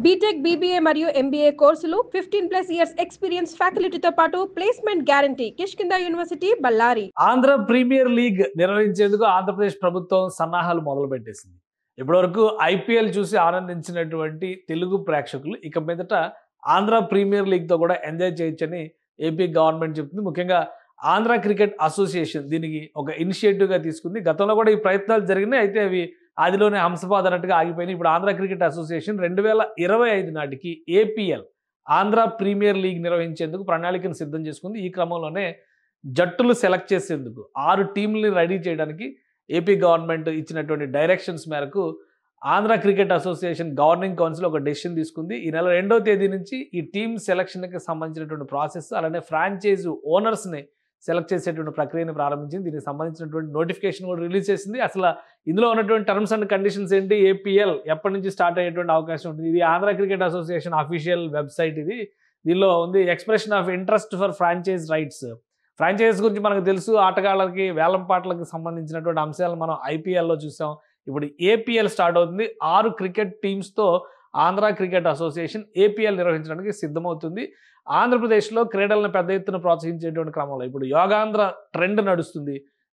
BTech, BBA మరియు MBA కోర్సులు 15+ years experience ఫ్యాకల్టీతో పాటు placement guarantee. Kishkinda university, Ballari. Andhra premier league నిర్వహించేందుకు ఆంధ్రప్రదేశ్ ప్రభుత్వం సన్నాహాలు మొదలుపెట్టేసింది. ఇప్పటివరకు ఐపీఎల్ చూసి ఆనందించినటువంటి తెలుగు ప్రేక్షకులు ఇక మీదట ఆంధ్ర ప్రీమియర్ లీగ్తో కూడా ఎంజాయ్ చేయొచ్చని ఏపీ గవర్నమెంట్ చెప్తుంది. ముఖ్యంగా ఆంధ్ర క్రికెట్ అసోసియేషన్ దీనికి ఒక ఇనిషియేటివ్గా తీసుకుంది. గతంలో కూడా ఈ ప్రయత్నాలు జరిగినాయి. అయితే అవి ఆదిలోనే హంసపాద్ అన్నట్టుగా ఆగిపోయినాయి. ఇప్పుడు ఆంధ్ర క్రికెట్ అసోసియేషన్ 2025 నాటికి ఏపీఎల్ ఆంధ్ర ప్రీమియర్ లీగ్ నిర్వహించేందుకు ప్రణాళికను సిద్ధం చేసుకుంది. ఈ క్రమంలోనే జట్టులు సెలెక్ట్ చేసేందుకు 6 టీంలని రెడీ చేయడానికి ఏపీ గవర్నమెంట్ ఇచ్చినటువంటి డైరెక్షన్స్ మేరకు Andhra cricket association governing council ఒక డెసిషన్ తీసుకుంది. ఈ నెల 2వ తేదీ నుంచి ఈ టీమ్ సెలక్షన్కి సంబంధించినటువంటి ప్రాసెస్, అలానే ఫ్రాంచైజ్ ఓనర్స్ని సెలెక్ట్ చేసేటువంటి ప్రక్రియను ప్రారంభించింది. దీనికి సంబంధించినటువంటి నోటిఫికేషన్ కూడా రిలీజ్ చేసింది. అసలు ఇందులో ఉన్నటువంటి టర్మ్స్ అండ్ కండిషన్స్ ఏంటి, ఏపీఎల్ ఎప్పటి నుంచి స్టార్ట్ అయ్యేటువంటి అవకాశం ఉంటుంది, ఇది Andhra cricket association official website. దీనిలో ఉంది expression of interest for franchise rights. Franchise గురించి మనకు తెలుసు, ఆటగాళ్ళకి వేలంపాట్లకు సంబంధించినటువంటి అంశాలు మనం ఐపీఎల్లో చూసాం. ఇప్పుడు ఏపీఎల్ స్టార్ట్ అవుతుంది. 6 క్రికెట్ టీమ్స్తో ఆంధ్ర క్రికెట్ అసోసియేషన్ ఏపీఎల్ నిర్వహించడానికి సిద్ధమవుతుంది. ఆంధ్రప్రదేశ్లో క్రీడలను పెద్ద ఎత్తున ప్రోత్సహించేటువంటి క్రమంలో ఇప్పుడు యోగాంధ్ర ట్రెండ్ నడుస్తుంది.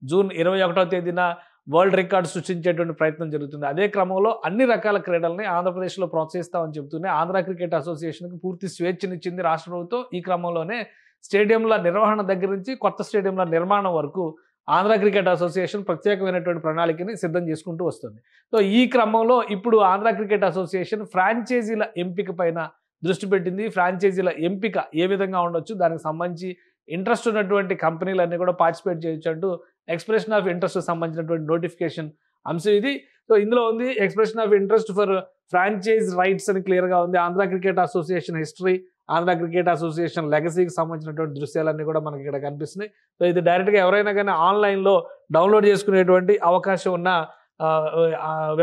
జూన్ 21వ తేదీన వరల్డ్ రికార్డు సృష్టించేటువంటి ప్రయత్నం జరుగుతుంది. అదే క్రమంలో అన్ని రకాల క్రీడల్ని ఆంధ్రప్రదేశ్లో ప్రోత్సహిస్తామని చెబుతూనే ఆంధ్ర క్రికెట్ అసోసియేషన్కి పూర్తి స్వేచ్ఛనిచ్చింది రాష్ట్ర ప్రభుత్వం. ఈ క్రమంలోనే స్టేడియంల నిర్వహణ దగ్గర నుంచి కొత్త స్టేడియంల నిర్మాణం వరకు ఆంధ్ర క్రికెట్ అసోసియేషన్ ప్రత్యేకమైనటువంటి ప్రణాళికని సిద్ధం చేసుకుంటూ వస్తుంది. సో ఈ క్రమంలో ఇప్పుడు ఆంధ్ర క్రికెట్ అసోసియేషన్ ఫ్రాంచైజీల ఎంపిక పైన దృష్టి పెట్టింది. ఫ్రాంచైజీల ఎంపిక ఏ విధంగా ఉండొచ్చు, దానికి సంబంధించి ఇంట్రెస్ట్ ఉన్నటువంటి కంపెనీలన్నీ కూడా పార్టిసిపేట్ చేయొచ్చు అంటూ ఎక్స్ప్రెషన్ ఆఫ్ ఇంట్రెస్ట్ సంబంధించినటువంటి నోటిఫికేషన్ అంశం ఇది. సో ఇందులో ఉంది expression of interest for franchise rights అని క్లియర్గా ఉంది. Andhra cricket association history, Andhra cricket association లెగసీకి సంబంధించినటువంటి దృశ్యాలన్నీ కూడా మనకి ఇక్కడ కనిపిస్తున్నాయి. సో ఇది డైరెక్ట్గా ఎవరైనా కానీ ఆన్లైన్లో డౌన్లోడ్ చేసుకునేటువంటి అవకాశం ఉన్న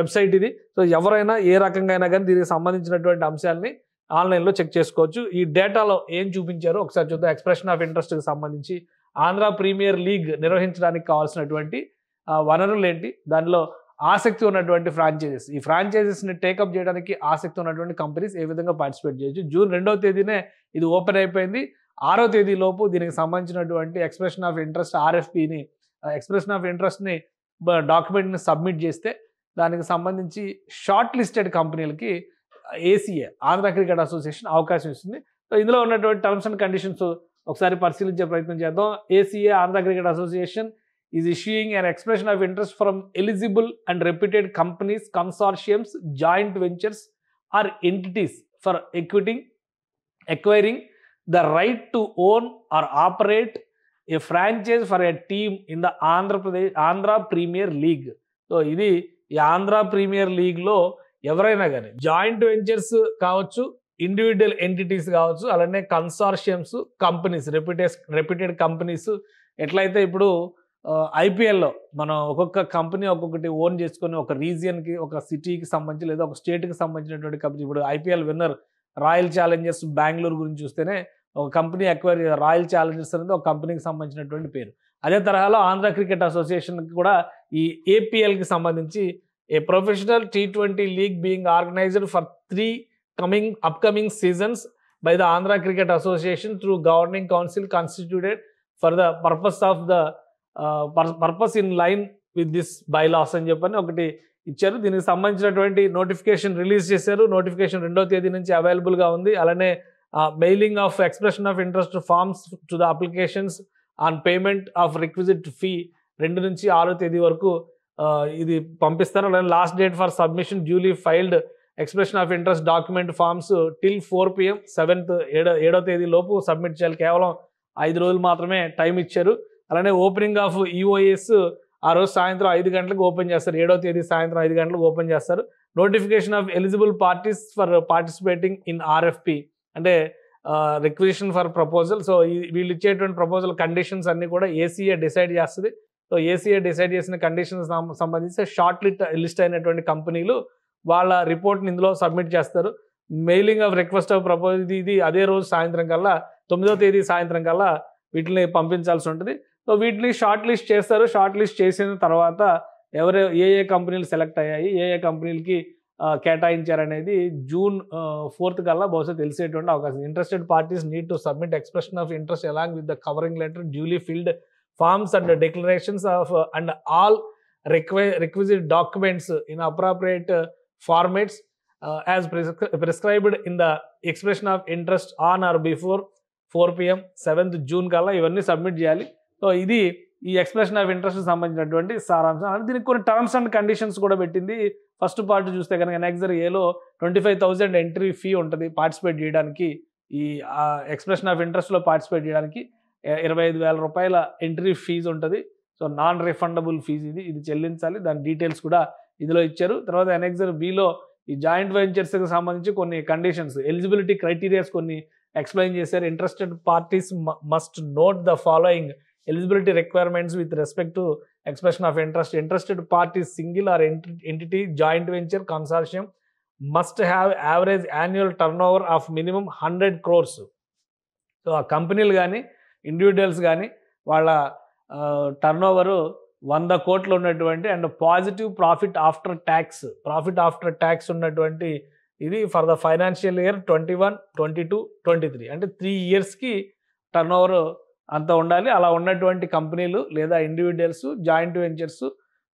వెబ్సైట్ ఇది. సో ఎవరైనా ఏ రకంగా అయినా కానీ దీనికి సంబంధించినటువంటి అంశాలని ఆన్లైన్లో చెక్ చేసుకోవచ్చు. ఈ డేటాలో ఏం చూపించారో ఒకసారి చూద్దాం. ఎక్స్ప్రెషన్ ఆఫ్ ఇంట్రెస్ట్కి సంబంధించి ఆంధ్ర ప్రీమియర్ లీగ్ నిర్వహించడానికి కావాల్సినటువంటి వనరులు ఏంటి, దానిలో ఆసక్తి ఉన్నటువంటి ఫ్రాంచైజెస్, ఈ ఫ్రాంచైజెస్ని టేకప్ చేయడానికి ఆసక్తి ఉన్నటువంటి కంపెనీస్ ఏ విధంగా పార్టిసిపేట్ చేయొచ్చు. జూన్ 2వ తేదీనే ఇది ఓపెన్ అయిపోయింది. 6వ తేదీ లోపు దీనికి సంబంధించినటువంటి ఎక్స్ప్రెషన్ ఆఫ్ ఇంట్రెస్ట్ ఆర్ఎఫ్పిని, ఎక్స్ప్రెషన్ ఆఫ్ ఇంట్రెస్ట్ని డాక్యుమెంట్ని సబ్మిట్ చేస్తే దానికి సంబంధించి షార్ట్ లిస్టెడ్ కంపెనీలకి ఏసీఏ ఆంధ్ర క్రికెట్ అసోసియేషన్ అవకాశం ఇస్తుంది. సో ఇందులో ఉన్నటువంటి టర్మ్స్ అండ్ కండిషన్స్ ఒకసారి పరిశీలించే ప్రయత్నం చేద్దాం. ACA Andhra cricket association is issuing an expression of interest from eligible and reputed companies, consortiums, joint ventures or entities for acquiring the right to own or operate a franchise for a team in the Andhra Premier League. So ఇది ఈ Andhra premier లీగ్లో ఎవరైనా కానీ joint ventures కావచ్చు, individual entities కావచ్చు, అలానే కన్సార్షియమ్స్, companies, reputed companies. ఎట్లయితే ఇప్పుడు ఐపీఎల్లో మనం ఒక్కొక్క కంపెనీ ఒక్కొక్కటి ఓన్ చేసుకొని ఒక రీజియన్కి, ఒక సిటీకి సంబంధించి లేదా ఒక స్టేట్కి సంబంధించినటువంటి కంపెనీ, ఇప్పుడు IPL winner royal Challengers Bengaluru గురించి చూస్తేనే ఒక కంపెనీ అక్వైర్, రాయల్ ఛాలెంజర్స్ అనేది ఒక కంపెనీకి సంబంధించినటువంటి పేరు. అదే తరహాలో ఆంధ్ర క్రికెట్ అసోసియేషన్కి కూడా ఈ ఏపీఎల్కి సంబంధించి a professional T20 league being organised for 3 upcoming seasons by the Andhra Cricket Association through governing council constituted for the purpose of the purpose in line with this bylaws అని చెప్పని ఒకటి ఇచ్చారు. దీనికి సంబంధించినటువంటి నోటిఫికేషన్ రిలీజ్ చేశారు. Notification 2వ తేదీ నుంచి అవైలబుల్గా ఉంది. అలానే mailing of expression of interest forms to the applications on payment of requisite fee 2 నుంచి 6వ తేదీ వరకు ఇది పంపిస్తారు. అలానే last date for submission duly filed expression of interest document forms till 4 PM 7వ తేదీ లోపు సబ్మిట్ చేయాలి. కేవలం 5 రోజులు మాత్రమే టైం ఇచ్చారు. అలానే ఓపెనింగ్ ఆఫ్ ఈఓఎస్ ఆ రోజు సాయంత్రం 5 గంటలకు ఓపెన్ చేస్తారు. 7వ తేదీ సాయంత్రం 5 గంటలకు ఓపెన్ చేస్తారు. Notification off eligible parties for participating in RFP అంటే రిక్విజిషన్ ఫర్ ప్రపోజల్. సో వీళ్ళు ఇచ్చేటువంటి ప్రపోజల్ కండిషన్స్ అన్ని కూడా ఏసీఏ డిసైడ్ చేస్తుంది. సో ఏసీఏ డిసైడ్ చేసిన కండిషన్స్ సంబంధించి షార్ట్ లిస్ట్ అయినటువంటి కంపెనీలు వాళ్ళ రిపోర్ట్ని ఇందులో సబ్మిట్ చేస్తారు. Mailing of request of proposal ఇది అదే రోజు సాయంత్రం కల్లా 9వ తేదీ సాయంత్రం కల్లా వీటిని పంపించాల్సి ఉంటుంది. సో వీటిని షార్ట్ లిస్ట్ చేస్తారు. షార్ట్ లిస్ట్ చేసిన తర్వాత ఏ కంపెనీలు సెలెక్ట్ అయ్యాయి, ఏ కంపెనీలకి కేటాయించారనేది జూన్ 4th కల్లా బహుశా తెలిసేటువంటి అవకాశం. Interested parties need to submit expression of interest along with the covering letter duly filled forms and declarations of and all requisite documents in appropriate formats as prescribed in the expression of interest on or before 4 PM 7th June కల్లా ఇవన్నీ submit చేయాలి. So ఇది ఈ expression of interest సంబంధించినటువంటి సారాంశం. దీనికి కొన్ని terms and conditions కూడా పెట్టింది. ఫస్ట్ పార్ట్ చూస్తే కనుక నెక్స్ట్ ఏలో 25,000 ఎంట్రీ ఫీ ఉంటుంది పార్టిసిపేట్ చేయడానికి. ఈ ఎక్స్ప్రెషన్ ఆఫ్ ఇంట్రెస్ట్లో పార్టిసిపేట్ చేయడానికి 25,000 రూపాయల ఎంట్రీ ఫీజు ఉంటుంది. సో నాన్ రిఫండబుల్ ఫీజు ఇది చెల్లించాలి. దాని డీటెయిల్స్ కూడా ఇందులో ఇచ్చారు. తర్వాత ఎనెక్సర్ బిలో ఈ జాయింట్ వెంచర్స్కి సంబంధించి కొన్ని కండిషన్స్, ఎలిజిబిలిటీ క్రైటీరియాస్ కొన్ని ఎక్స్ప్లెయిన్ చేశారు. Interested parties must note the following eligibility requirements with respect to expression of interest. Interested parties single or entity joint venture consortium must have average annual turn over of minimum 100 crores. So ఆ కంపెనీలు కానీ individuals కానీ వాళ్ళ turn over 100 కోట్లు ఉన్నటువంటి and positive profit after tax ఉన్నటువంటి ఇది for the financial year 21, 22, 23 అంటే 3 yearsకి టర్న్ ఓవర్ అంత ఉండాలి. అలా ఉన్నటువంటి కంపెనీలు లేదా ఇండివిజువల్స్ జాయింట్ వెంచర్స్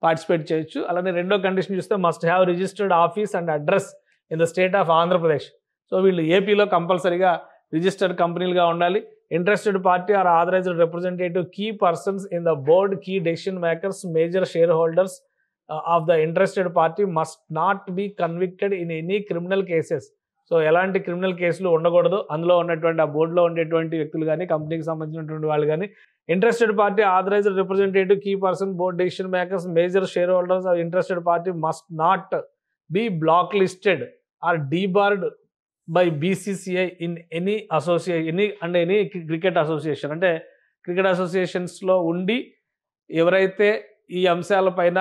పార్టిసిపేట్ చేయొచ్చు. అలానే రెండో కండిషన్ చూస్తే must have registered office and address in the state of Andhra Pradesh. So వీళ్ళు ఏపీలో కంపల్సరీగా రిజిస్టర్డ్ కంపెనీలుగా ఉండాలి. Interested party or authorized representative, key persons in the board, key decision makers, major shareholders of the interested party must not be convicted in any criminal cases. So ఎలాంటి criminal కేసులు ఉండకూడదు. అందులో ఉన్నటువంటి ఆ బోర్డులో ఉండేటువంటి వ్యక్తులు కానీ కంపెనీకి సంబంధించినటువంటి వాళ్ళు కానీ interested party authorised representative, key person, board decision makers, major shareholders of interested party must not be blacklisted or debarred by BCCI in any association any cricket association. అంటే క్రికెట్ అసోసియేషన్స్లో ఉండి ఎవరైతే ఈ అంశాలపైన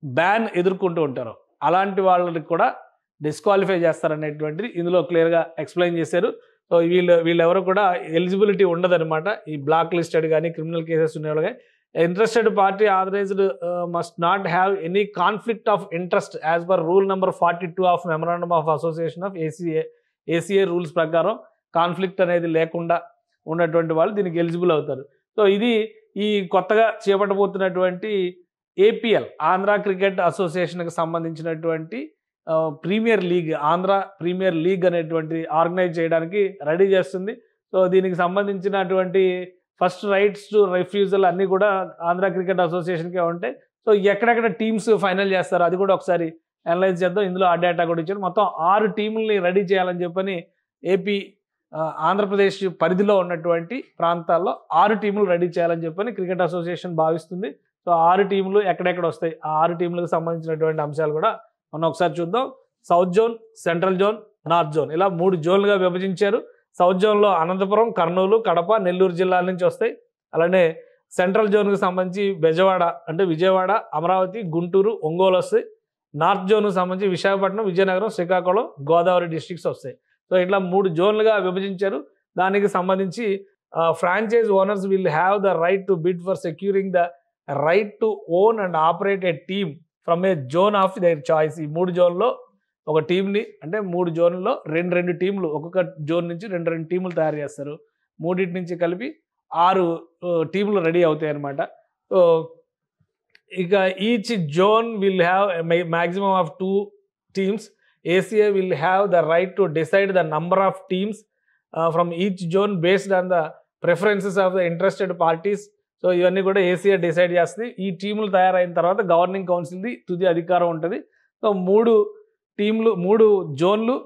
ban ఎదుర్కొంటూ ఉంటారో అలాంటి వాళ్ళకి కూడా డిస్క్వాలిఫై చేస్తారనేటువంటిది ఇందులో క్లియర్గా ఎక్స్ప్లెయిన్ చేశారు. సో వీళ్ళెవరు కూడా ఎలిజిబిలిటీ ఉండదన్నమాట. ఈ బ్లాక్ లిస్టెడ్ కానీ క్రిమినల్ కేసెస్ ఉన్నవాళ్ళు కానీ. Interested party authorized must not have any conflict of interest as per rule number 42 of memorandum of association of ACA rules ప్రకారం కాన్ఫ్లిక్ట్ అనేది లేకుండా ఉన్నటువంటి వాళ్ళు దీనికి ఎలిజిబుల్ అవుతారు. సో ఇది ఈ కొత్తగా చేపట్టబోతున్నటువంటి APL ఆంధ్ర క్రికెట్ అసోసియేషన్కి సంబంధించినటువంటి premier league, Andhra premier league అనేటువంటి ఆర్గనైజ్ చేయడానికి రెడీ చేస్తుంది. సో దీనికి సంబంధించినటువంటి ఫస్ట్ రైట్స్ టు రిఫ్యూజల్ అన్నీ కూడా ఆంధ్ర క్రికెట్ అసోసియేషన్కే ఉంటాయి. సో ఎక్కడెక్కడ టీమ్స్ ఫైనల్ చేస్తారో అది కూడా ఒకసారి అనలైజ్ చేద్దాం. ఇందులో ఆ డేటా కూడా ఇచ్చారు. మొత్తం 6 టీముల్ని రెడీ చేయాలని చెప్పని ఏపీ ఆంధ్రప్రదేశ్ పరిధిలో ఉన్నటువంటి ప్రాంతాల్లో 6 టీములు రెడీ చేయాలని చెప్పని క్రికెట్ అసోసియేషన్ భావిస్తుంది. సో 6 టీములు ఎక్కడెక్కడ వస్తాయి, ఆ 6 టీములకు సంబంధించినటువంటి అంశాలు కూడా మనం ఒకసారి చూద్దాం. South zone, central zone, north zone ఇలా 3 జోన్లుగా విభజించారు. సౌత్ జోన్లో అనంతపురం, కర్నూలు, కడప, నెల్లూరు జిల్లాల నుంచి వస్తాయి. అలానే సెంట్రల్ జోన్కి సంబంధించి బెజవాడ అంటే విజయవాడ, అమరావతి, గుంటూరు, ఒంగోలు వస్తాయి. నార్త్ జోన్కి సంబంధించి విశాఖపట్నం, విజయనగరం, శ్రీకాకుళం, గోదావరి డిస్ట్రిక్ట్స్ వస్తాయి. సో ఇట్లా 3 జోన్లుగా విభజించారు. దానికి సంబంధించి franchise owners will have the right to bid for securing the right to own and operate a team from a zone of their choice. ఈ 3 జోన్లో ఒక టీంని అంటే 3 జోన్లలో 2 టీంలు, ఒక్కొక్క జోన్ నుంచి 2 టీములు తయారు చేస్తారు. 3 నుంచి కలిపి 6 టీములు రెడీ అవుతాయి అన్నమాట. సో ఇక each zone will have maximum of 2 teams. ACA will have the right to decide the number of teams from each zone based on the preferences of the interested parties. So ఇవన్నీ కూడా ACA decide చేస్తుంది. ఈ టీములు తయారైన తర్వాత governing కౌన్సిల్ది తుది అధికారం ఉంటుంది. సో 3 జోన్లు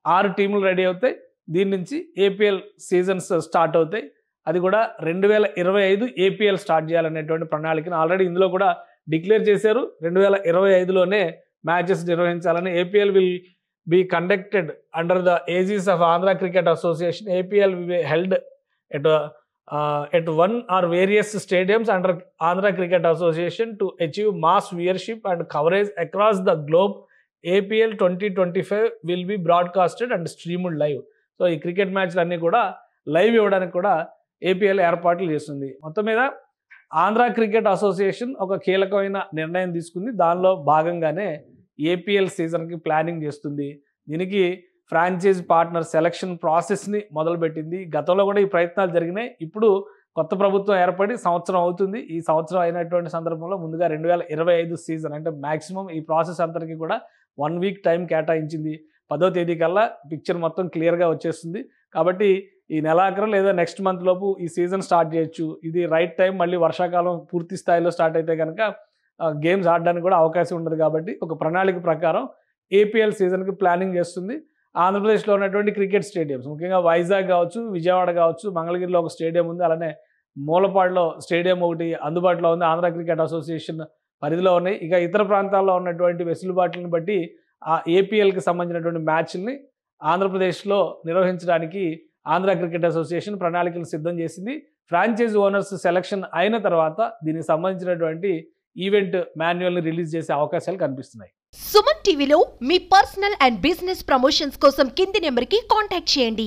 6 టీములు రెడీ అవుతాయి. దీని నుంచి APL సీజన్స్ స్టార్ట్ అవుతాయి. అది కూడా 2025 APL స్టార్ట్ చేయాలనేటువంటి ప్రణాళికను ఆల్రెడీ ఇందులో కూడా డిక్లేర్ చేశారు. 2025లోనే మ్యాచెస్ నిర్వహించాలని. APL will be conducted under the aegis of Andhra cricket association. APL will be held at one or various stadiums under Andhra Cricket Association to achieve mass viewership and coverage across the globe. APL 2025 will be broadcasted and streamed live. So ఈ cricket మ్యాచ్లు అన్నీ కూడా live ఇవ్వడానికి కూడా APL ఏర్పాట్లు చేస్తుంది. మొత్తం మీద ఆంధ్ర క్రికెట్ అసోసియేషన్ ఒక కీలకమైన నిర్ణయం తీసుకుంది. దానిలో భాగంగానే ఏపీఎల్ సీజన్కి ప్లానింగ్ చేస్తుంది. దీనికి ఫ్రాంచైజ్ పార్ట్నర్ సెలక్షన్ ప్రాసెస్ని మొదలుపెట్టింది. గతంలో కూడా ఈ ప్రయత్నాలు జరిగినాయి. ఇప్పుడు కొత్త ప్రభుత్వం ఏర్పడి సంవత్సరం అవుతుంది. ఈ సంవత్సరం అయినటువంటి సందర్భంలో ముందుగా 2025 సీజన్ అంటే మ్యాక్సిమం ఈ ప్రాసెస్ అంతటికి కూడా 1 వీక్ టైం కేటాయించింది. 10వ తేదీ కల్లా పిక్చర్ మొత్తం క్లియర్గా వచ్చేస్తుంది. కాబట్టి ఈ నెలాఖరు లేదా నెక్స్ట్ మంత్ లోపు ఈ సీజన్ స్టార్ట్ చేయొచ్చు. ఇది రైట్ టైం. మళ్ళీ వర్షాకాలం పూర్తి స్థాయిలో స్టార్ట్ అయితే కనుక గేమ్స్ ఆడడానికి కూడా అవకాశం ఉండదు. కాబట్టి ఒక ప్రణాళిక ప్రకారం ఏపీఎల్ సీజన్కి ప్లానింగ్ చేస్తుంది. ఆంధ్రప్రదేశ్లో ఉన్నటువంటి క్రికెట్ స్టేడియంస్ ముఖ్యంగా వైజాగ్ కావచ్చు, విజయవాడ కావచ్చు, మంగళగిరిలో ఒక స్టేడియం ఉంది. అలానే మూలపాడులో స్టేడియం ఒకటి అందుబాటులో ఉంది. ఆంధ్ర క్రికెట్ అసోసియేషన్ పరిధిలో ఉన్నాయి. ఇక ఇతర ప్రాంతాల్లో ఉన్నటువంటి వెసులుబాట్లను బట్టి ఆ ఏపీఎల్కి సంబంధించినటువంటి మ్యాచ్ల్ని ఆంధ్రప్రదేశ్లో నిర్వహించడానికి ఆంధ్ర క్రికెట్ అసోసియేషన్ ప్రణాళికలు సిద్ధం చేసింది. ఫ్రాంచైజ్ ఓనర్స్ సెలక్షన్ అయిన తర్వాత దీనికి సంబంధించినటువంటి ఈవెంట్ మాన్యువల్ని రిలీజ్ చేసే అవకాశాలు కనిపిస్తున్నాయి. సుమన్ టీవీలో మీ పర్సనల్ అండ్ బిజినెస్ ప్రమోషన్స్ కోసం కింది నెంబర్కి కాంటాక్ట్ చేయండి.